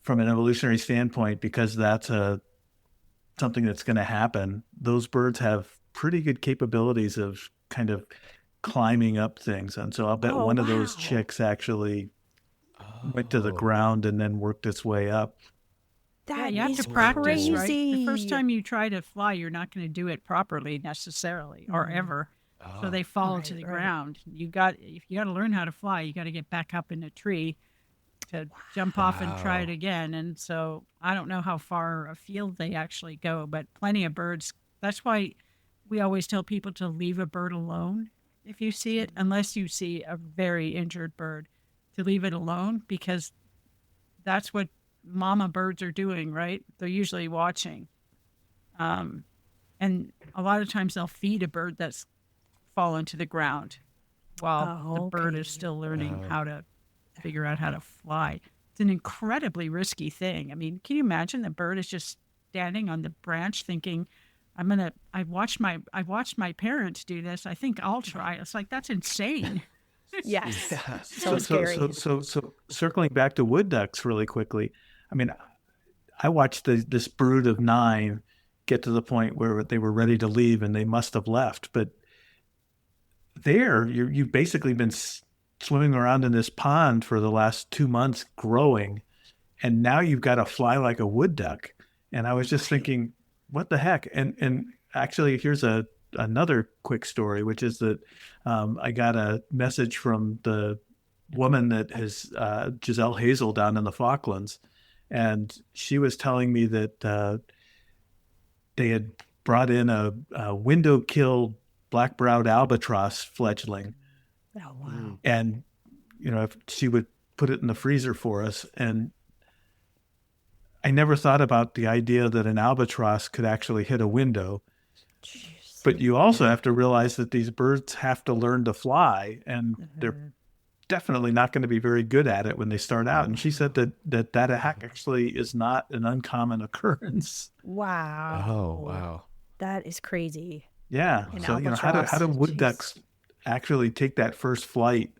from an evolutionary standpoint, because that's something that's going to happen, those birds have pretty good capabilities of kind of climbing up things. And so I'll bet one of those chicks actually went to the ground and then worked its way up. That you have is to practice, crazy. right? The first time you try to fly, you're not going to do it properly necessarily, or ever. So they fall to the ground. If you got to learn how to fly, you got to get back up in a tree to jump off and try it again. And so I don't know how far afield they actually go, but plenty of birds. That's why we always tell people to leave a bird alone if you see it, unless you see a very injured bird, to leave it alone, because that's what mama birds are doing, right? They're usually watching. And a lot of times they'll feed a bird that's fallen to the ground while the bird is still learning how to figure out how to fly. It's an incredibly risky thing. I mean, can you imagine the bird is just standing on the branch thinking, I watched my parents do this. I think I'll try. It's like, that's insane. Yes. Yeah. So scary. So circling back to wood ducks really quickly. I mean, I watched this brood of 9 get to the point where they were ready to leave, and they must have left. But you've basically been swimming around in this pond for the last 2 months growing, and now you've got to fly like a wood duck. And I was just thinking, what the heck? And actually, here's another quick story, which is that I got a message from the woman that has Giselle Hazel down in the Falklands, and she was telling me that they had brought in a window-killed black-browed albatross fledgling. Oh, wow. And, if she would put it in the freezer for us. And I never thought about the idea that an albatross could actually hit a window. Jeez. But you also have to realize that these birds have to learn to fly, and they're definitely not going to be very good at it when they start out. And she said that actually is not an uncommon occurrence. Wow. Oh, wow. That is crazy. Yeah. So, how do wood ducks actually take that first flight?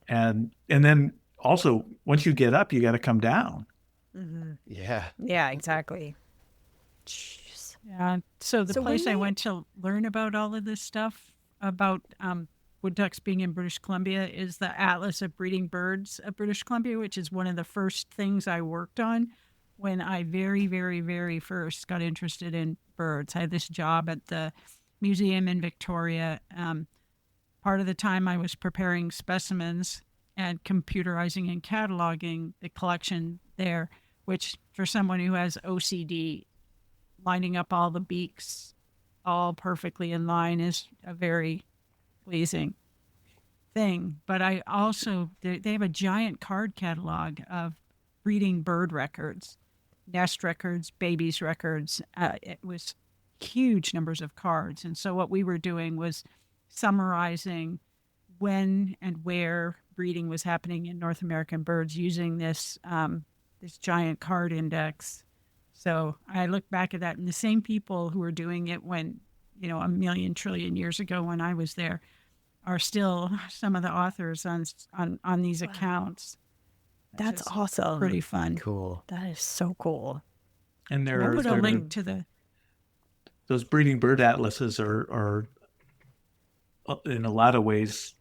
And then also, once you get up, you got to come down. Mm-hmm. Yeah. Yeah, exactly. Jeez. Yeah. So the place I went to learn about all of this stuff about wood ducks being in British Columbia is the Atlas of Breeding Birds of British Columbia, which is one of the first things I worked on when I very, very, very first got interested in birds. I had this job at the museum in Victoria. Part of the time I was preparing specimens and computerizing and cataloging the collection there, which for someone who has OCD, lining up all the beaks all perfectly in line is a very pleasing thing. But I also, they have a giant card catalog of breeding bird records, nest records, babies records. It was huge numbers of cards. And so what we were doing was summarizing when and where breeding was happening in North American birds using this this giant card index. So I look back at that, and the same people who were doing it when, a million trillion years ago when I was there, are still some of the authors on these accounts. That's awesome. Pretty fun. Cool. That is so cool. And We'll put a link to those breeding bird atlases are in a lot of ways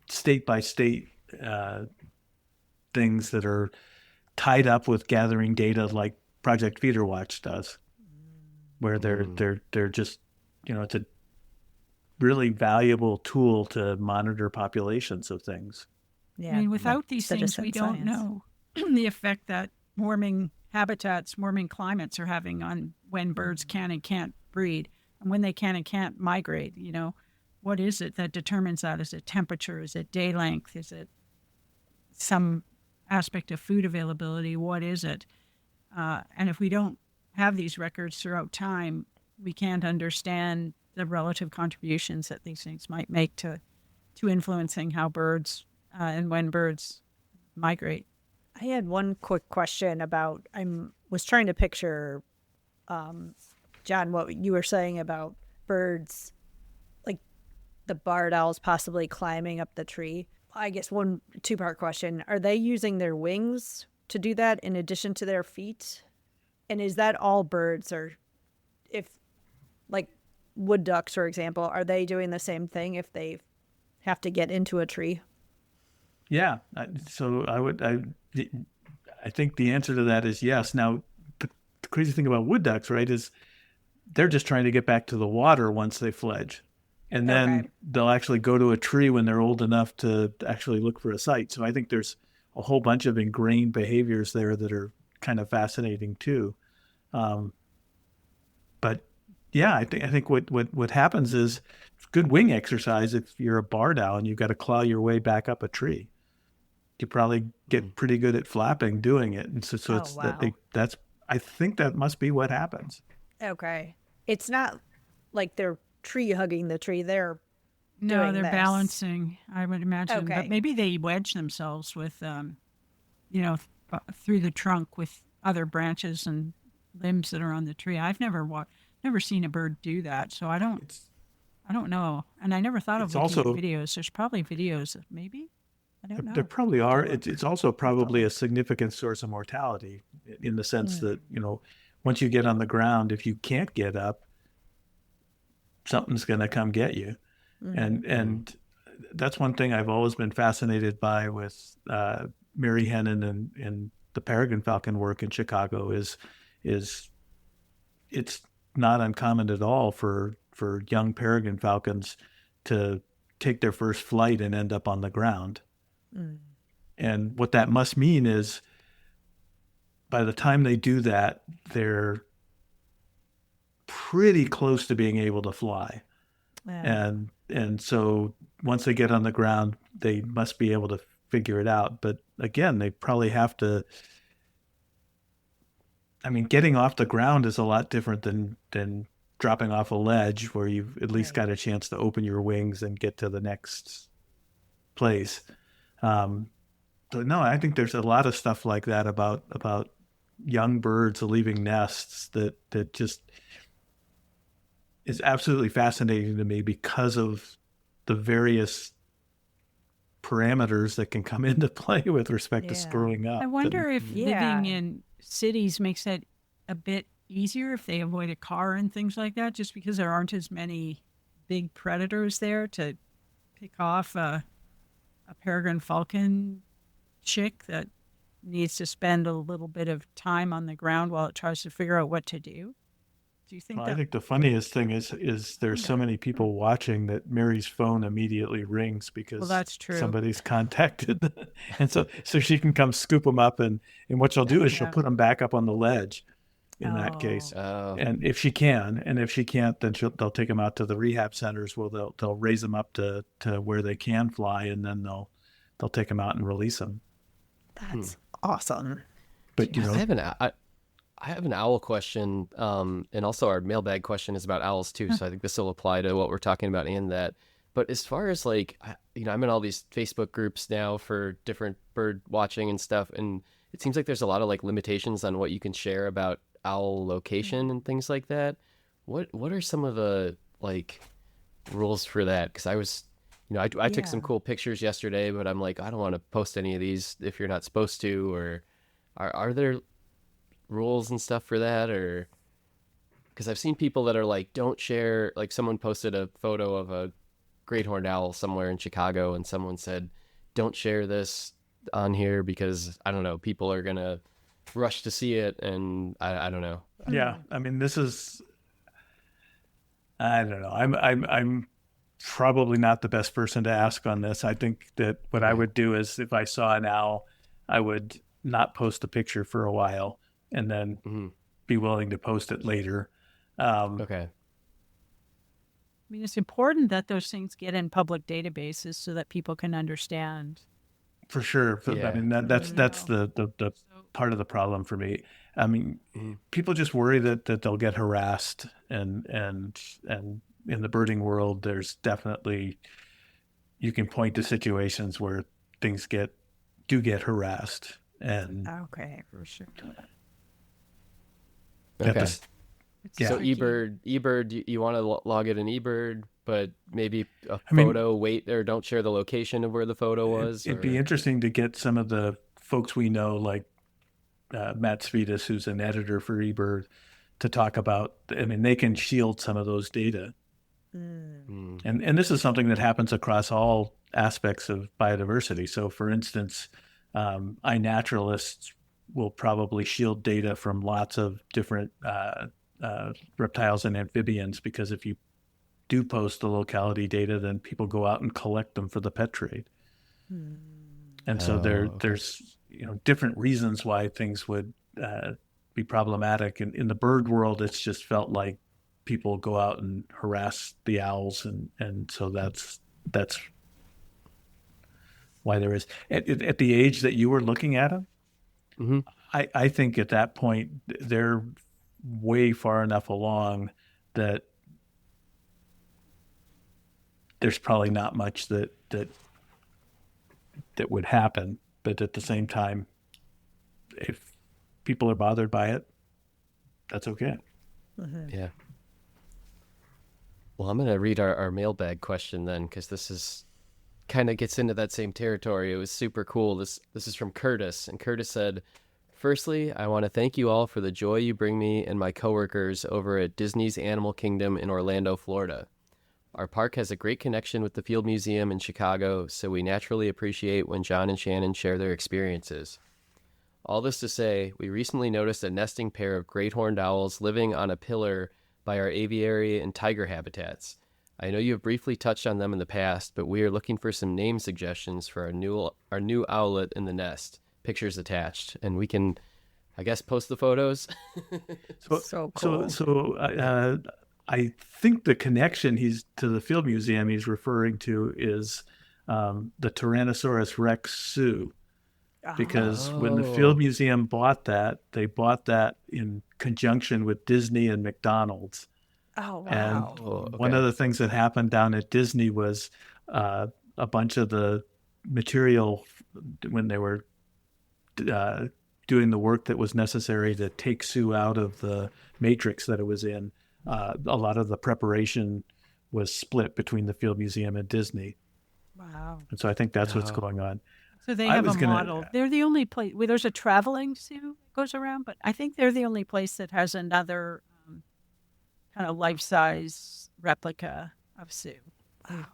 state by state things that are tied up with gathering data like Project Feeder Watch does, where they're just, it's a really valuable tool to monitor populations of things. Yeah. I mean, without these things, we don't know the effect that warming habitats, warming climates are having on when birds can and can't breed, and when they can and can't migrate. What is it that determines that? Is it temperature? Is it day length? Is it some aspect of food availability? What is it? And if we don't have these records throughout time, we can't understand the relative contributions that these things might make to influencing how birds and when birds migrate. I had one quick question about, was trying to picture, John, what you were saying about birds, like the barred owls possibly climbing up the tree. I guess one two-part question. Are they using their wings to do that in addition to their feet? And is that all birds, or if, like wood ducks, for example, are they doing the same thing if they have to get into a tree? Yeah. So I think the answer to that is yes. Now, the crazy thing about wood ducks, right, is they're just trying to get back to the water once they fledge. And then they'll actually go to a tree when they're old enough to actually look for a site. So I think there's a whole bunch of ingrained behaviors there that are kind of fascinating too. But yeah, I think what happens is good wing exercise. If you're a barred owl and you've got to claw your way back up a tree, you probably get pretty good at flapping doing it. And so it's wow. that's I think that must be what happens. Okay. It's not like they're tree hugging the tree. They're balancing, I would imagine. Okay. But maybe they wedge themselves with, through the trunk with other branches and limbs that are on the tree. I've never seen a bird do that, so I don't know. And I never thought of looking at videos. There's probably videos, maybe. I don't know. There probably are. It's also probably a significant source of mortality in the sense that, once you get on the ground, if you can't get up, something's going to come get you. Mm-hmm. And that's one thing I've always been fascinated by with Mary Hennon and the peregrine falcon work in Chicago is it's not uncommon at all for young peregrine falcons to take their first flight and end up on the ground. Mm. And what that must mean is by the time they do that, they're pretty close to being able to fly. Yeah. And so once they get on the ground, they must be able to figure it out. But again, they probably have to, getting off the ground is a lot different than dropping off a ledge where you've at least got a chance to open your wings and get to the next place. So no, I think there's a lot of stuff like that about young birds leaving nests that just is absolutely fascinating to me because of the various parameters that can come into play with respect to screwing up. I wonder if living in cities makes it a bit easier if they avoid a car and things like that, just because there aren't as many big predators there to pick off a peregrine falcon chick that needs to spend a little bit of time on the ground while it tries to figure out what to do. Do you think I think the funniest thing is there's so many people watching that Mary's phone immediately rings because that's true. Somebody's contacted. And so she can come scoop them up, and what she'll do is she'll put them back up on the ledge in that case. Oh. And if she can, and if she can't, then they'll take them out to the rehab centers where they'll raise them up to where they can fly, and then they'll take them out and release them. That's awesome. But I have an owl question, and also our mailbag question is about owls too. So I think this will apply to what we're talking about and that. But as far as like, I'm in all these Facebook groups now for different bird watching and stuff, and it seems like there's a lot of like limitations on what you can share about owl location and things like that. What are some of the like rules for that? Because I was, I took some cool pictures yesterday, but I'm like, I don't want to post any of these if you're not supposed to, or are there rules and stuff for that? Or because I've seen people that are like, don't share, like someone posted a photo of a great horned owl somewhere in Chicago, and someone said, don't share this on here because I don't know, people are gonna rush to see it, and I don't know. Yeah, I mean, this is, I don't know. I'm probably not the best person to ask on this. I think that what I would do is if I saw an owl, I would not post a picture for a while and then be willing to post it later. Okay. I mean, it's important that those things get in public databases so that people can understand. For sure. Yeah. I mean, that's the part of the problem for me. I mean, people just worry that they'll get harassed, and in the birding world, there's definitely, you can point to situations where things do get harassed, and okay, for sure. Okay. Yeah. So eBird, you want to log it in eBird, but maybe a photo, wait, or don't share the location of where the photo was. It'd be interesting to get some of the folks we know, like Matt Svitas, who's an editor for eBird, to talk about. I mean, they can shield some of those data, and this is something that happens across all aspects of biodiversity. So, for instance, iNaturalists will probably shield data from lots of different reptiles and amphibians, because if you do post the locality data, then people go out and collect them for the pet trade. And so there's different reasons why things would be problematic. And in the bird world, it's just felt like people go out and harass the owls, and so that's why there is at the age that you were looking at them. I think at that point they're way far enough along that there's probably not much that would happen. But at the same time, if people are bothered by it, that's okay. Yeah. Well, I'm going to read our mailbag question then, because this is kind of gets into that same territory. It was super cool. This is from Curtis, and Curtis said, "Firstly, I want to thank you all for the joy you bring me and my coworkers over at Disney's Animal Kingdom in Orlando, Florida. Our park has a great connection with the Field Museum in Chicago, so we naturally appreciate when John and Shannon share their experiences. All this to say, we recently noticed a nesting pair of great horned owls living on a pillar by our aviary and tiger habitats. I know you have briefly touched on them in the past, but we are looking for some name suggestions for our new owlet in the nest. Pictures attached, and we can, I guess, post the photos." So cool. So I think the connection to the Field Museum he's referring to is the Tyrannosaurus Rex Zoo, because when the Field Museum bought that, they bought that in conjunction with Disney and McDonald's. Oh, wow. And one of the things that happened down at Disney was a bunch of the material when they were doing the work that was necessary to take Sue out of the matrix that it was in. A lot of the preparation was split between the Field Museum and Disney. Wow. And so I think that's what's going on. So they have a model. They're the only place. Well, there's a traveling Sue that goes around, but I think they're the only place that has another kind of life-size replica of Sue. Wow.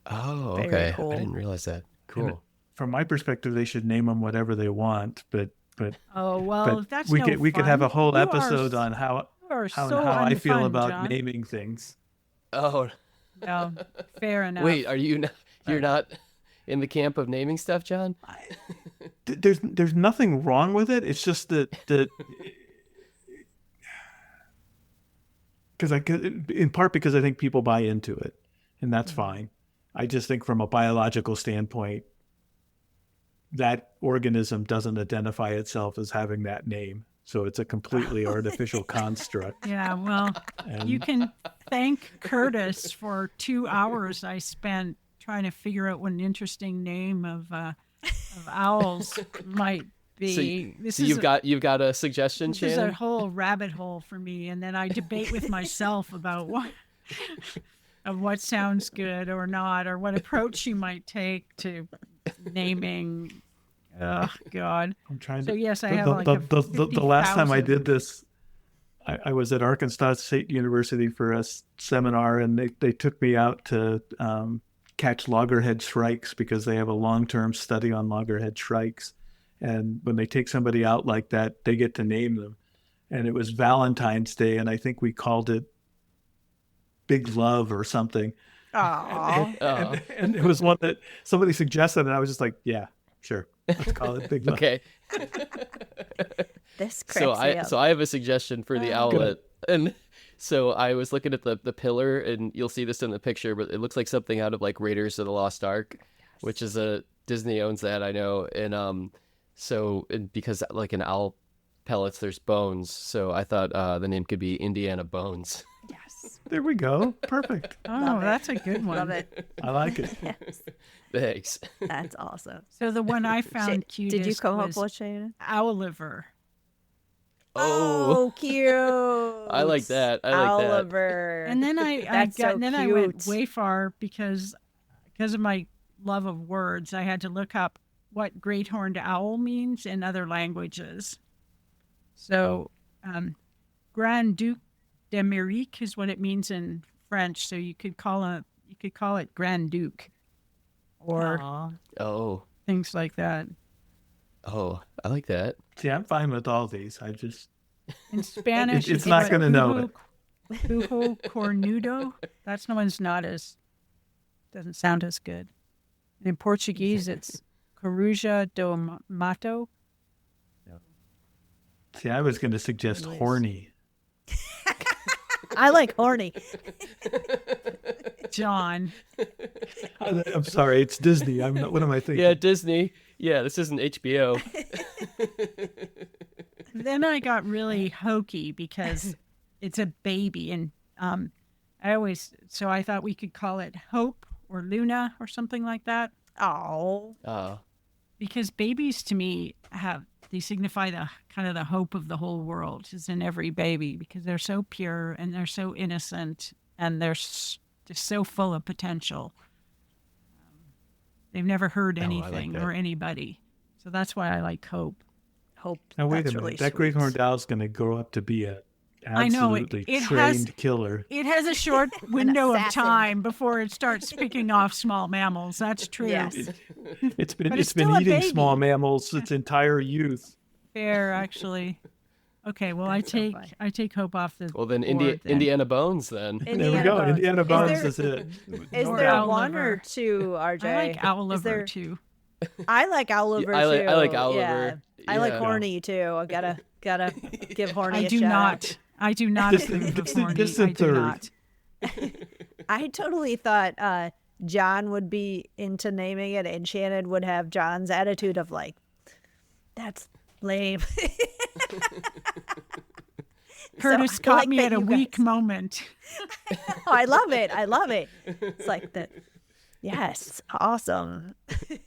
Oh, okay. Very cool. I didn't realize that. Cool. And from my perspective, they should name them whatever they want, but Oh well, but that's we no could fun. have a whole You are episode on how so I feel unfun, about John. naming things. Oh, No, fair enough. wait, are you not, you're not in the camp of naming stuff, John? There's nothing wrong with it. It's just that in part because I think people buy into it, and that's fine. I just think from a biological standpoint, that organism doesn't identify itself as having that name. So it's a completely artificial construct. Yeah, well, And you can thank Curtis for 2 hours I spent trying to figure out what an interesting name of owls might be. So you've got a suggestion, This is Shannon? a whole rabbit hole for me, and then I debate with myself about what sounds good or not, or what approach you might take to naming. Oh God! I'm trying to. So yes, I have like a the last time I 50,000. did this, I was at Arkansas State University for a seminar, and they took me out to catch loggerhead shrikes because they have a long-term study on loggerhead shrikes. And when they take somebody out like that, they get to name them. And it was Valentine's Day, and I think we called it Big Love or something. Aww. And it was one that somebody suggested, and I was just like, yeah, sure. Let's call it Big Love. Okay. This cracks me up. So I have a suggestion for the owlet. And so I was looking at the pillar, and you'll see this in the picture, but it looks like something out of like Raiders of the Lost Ark, which is Disney owns that, I know. And because like in owl pellets there's bones, so I thought the name could be Indiana Bones. Yes. There we go. Perfect. Oh, Love it. that's a good one. Love it. I like it. Yes. Thanks. That's awesome. So the one I found cutest Did you come up was with Shannon? Owliver. Oh, cute. I like that. I like that. Oliver. And then I That's so I went cute. way far because of my love of words. I had to look up what great horned owl means in other languages. So, Grand Duc d'Amérique is what it means in French. So you could call it Grand Duke, or Aw. Oh, things like that. I like that. See, I'm fine with all these. I just In Spanish, It's not gonna know it. Pujo cornudo. That's no one's doesn't sound as good. And in Portuguese, it's Coruja do Mato. see. I was going to suggest Anyways. horny. I like horny. John. I'm sorry, it's Disney. I'm not. What am I thinking? Yeah, Disney. Yeah, this isn't HBO. Then I got really hokey because it's a baby, and I thought we could call it Hope or Luna or something like that. Oh. Because babies to me they signify the kind of the hope of the whole world is in every baby, because they're so pure and they're so innocent and they're just so full of potential. They've never hurt I like anything that. or anybody. So that's why I like Hope. Hope. Now wait a That's minute. really That great sweet. horned owl's going to grow up to be a I know, absolutely it trained has- killer. It has a short window of assassin. time before it starts picking off small mammals. That's true. Yes. It's been But it's been still a eating baby. small mammals its entire youth. Fair, actually. Okay, well, That's so I funny. take Hope off the Well, then board then. Indiana Bones then. There we go. Indiana Bones there- is it. Is Or there Owl one liver. or two, RJ? I like Owliver Is there- too. I like Owliver I like- too. I like Yeah. Owliver. I like Yeah. horny too. I gotta give horny I a do shout not. I do not Distant- approve of distant- horny. distant I do third. not. out. I totally thought John would be into naming it, and Shannon would have John's attitude of like, "That's lame." Curtis I caught like me that at a you weak guys- moment. Oh, I love it. I love it. It's like that. Yes, awesome.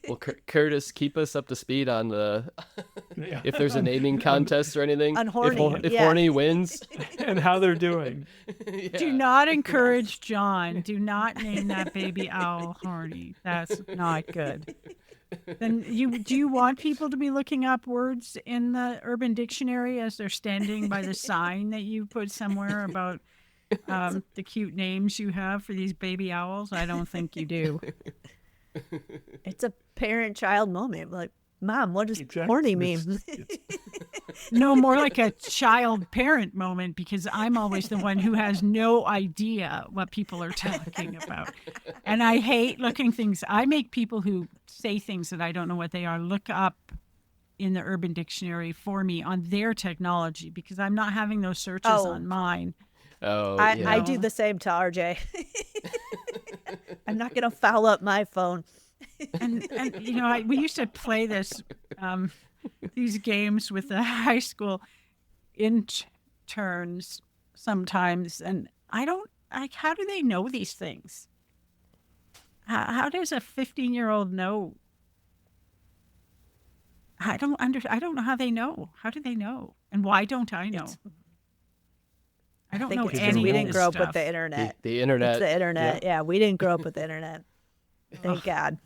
Well, Curtis, keep us up to speed on Yeah. if there's a naming contest or anything. On Horny, if yeah. Horny wins. And how they're doing. Yeah. Do not encourage John. Do not name that baby owl Horny. That's not good. Then do you want people to be looking up words in the Urban Dictionary as they're standing by the sign that you put somewhere about the cute names you have for these baby owls? I don't think you do. It's a parent-child moment. Like, Mom, what does Exactly. horny mean? No, more like a child-parent moment, because I'm always the one who has no idea what people are talking about. And I hate looking things. I make people who say things that I don't know what they are look up in the Urban Dictionary for me on their technology, because I'm not having those searches on mine. Oh, I yeah. do the same to RJ. I'm not going to foul up my phone. And you know, we used to play this these games with the high school interns sometimes, and I don't like, how do they know these things? How does a 15-year-old know? I don't know how they know. How do they know? And why don't I know? I don't know it's any we of didn't this grow up stuff. with the internet. The internet. It's the internet. Yeah, we didn't grow up with the internet. Thank God.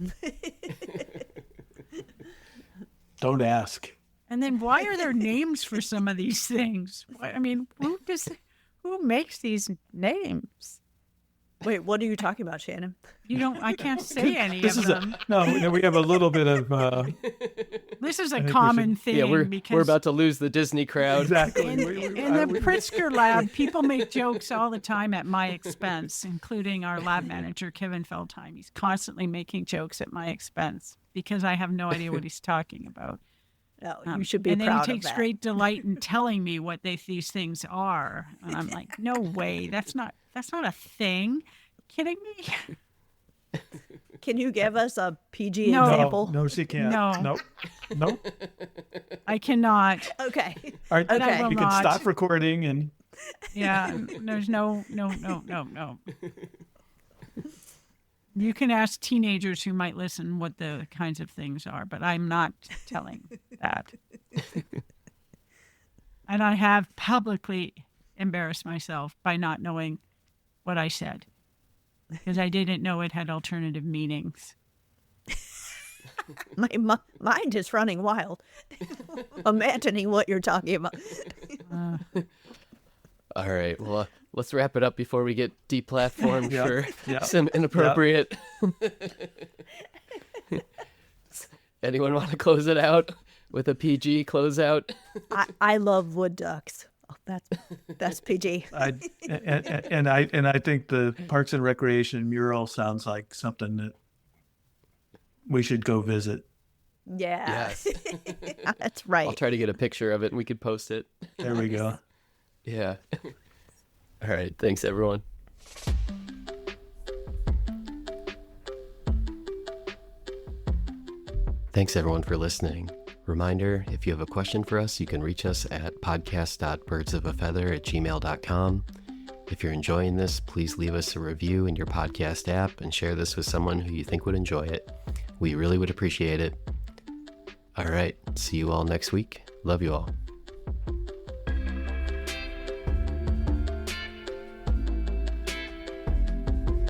Don't ask. And then why are there names for some of these things? I mean, who makes these names? Wait, what are you talking about, Shannon? I can't say any This of is them. we have a little bit of This is a think we common thing. Yeah, we're because about to lose the Disney crowd. exactly. in the Pritzker lab, people make jokes all the time at my expense, including our lab manager, Kevin Feldheim. He's constantly making jokes at my expense because I have no idea what he's talking about. No, you should be and then proud he of takes that. great delight in telling me what these things are. And I'm like, no way, that's not a thing. Kidding me? Can you give us a PG No. example? No, she can't. No. Nope. I cannot. Okay. All right, And I will you can not. stop recording and Yeah, there's no. You can ask teenagers who might listen what the kinds of things are, but I'm not telling that. And I have publicly embarrassed myself by not knowing what I said, because I didn't know it had alternative meanings. My mind is running wild, imagining what you're talking about. All right. Well, let's wrap it up before we get deplatformed for some Yep. inappropriate. Anyone want to close it out with a PG closeout? I love wood ducks. Oh, that's PG. I think the Parks and Recreation mural sounds like something that we should go visit. Yeah. Yes. That's right. I'll try to get a picture of it and we could post it. There we go. Yeah. All right. Thanks, everyone. Thanks, everyone, for listening. Reminder, if you have a question for us, you can reach us at podcast.birdsofafeather@gmail.com. If you're enjoying this, please leave us a review in your podcast app and share this with someone who you think would enjoy it. We really would appreciate it. All right. See you all next week. Love you all.